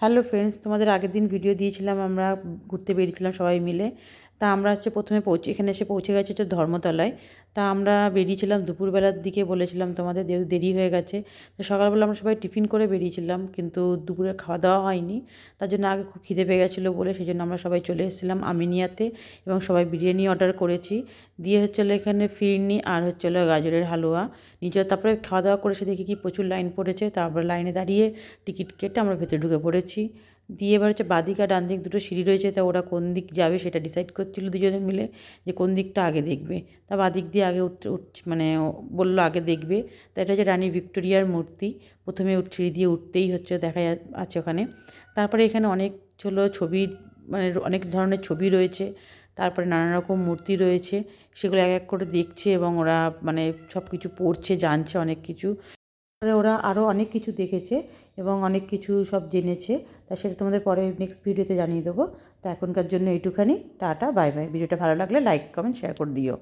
Hello friends, তোমাদের আগের দিন ভিডিও দিয়েছিলাম, আমরা ঘুরতে বেরিয়েছিলাম সবাই মিলে। তা আমরা প্রথমে এখানে এসে পৌঁছে গেছে ধর্মতলায়। তা আমরা বেরিয়েছিলাম দুপুরবেলার দিকে, বলেছিলাম তোমাদের যেহেতু দেরি হয়ে গেছে। তো সকালবেলা আমরা সবাই টিফিন করে বেরিয়েছিলাম, কিন্তু দুপুরে খাওয়া দাওয়া হয়নি। তার জন্য আগে খুব খিদে পেয়ে গেছিলো বলে সেই জন্য আমরা সবাই চলে এসেছিলাম আমিনিয়াতে, এবং সবাই বিরিয়ানি অর্ডার করেছি। দিয়ে এখানে ফিরনি আর গাজরের হালুয়া নিচে। তারপরে খাওয়া দাওয়া করে এসে দেখি কি প্রচুর লাইন পড়েছে। তারপরে লাইনে দাঁড়িয়ে টিকিট কেটে আমরা ভেতরে ঢুকে পড়েছি। দিয়ে এবার বাঁদিক আর ডান দিক দুটো সিঁড়ি রয়েছে, তা ওরা কোন দিক যাবে সেটা ডিসাইড করছিল দুজনে মিলে, যে কোন দিকটা আগে দেখবে। তা বাঁদিক দিয়ে আগে মানে বললো আগে দেখবে। তা এটা রানী ভিক্টোরিয়ার মূর্তি। প্রথমে সিঁড়ি দিয়ে উঠতেই দেখা আছে ওখানে। তারপরে এখানে অনেক ছবি, মানে অনেক ধরনের ছবি রয়েছে। তারপরে নানা রকম মূর্তি রয়েছে, সেগুলো এক এক করে দেখছে, এবং ওরা মানে সব কিছু পড়ছে, জানছে অনেক কিছু। ওরা আরও অনেক কিছু দেখেছে এবং অনেক কিছু সব জেনেছে। তা সেটা তোমাদের পরে নেক্সট ভিডিওতে জানিয়ে দেবো। তা এখনকার জন্য এইটুখানি। Tata, bye bye. ভিডিওটা ভালো লাগলে লাইক, কমেন্ট, শেয়ার করে দিও।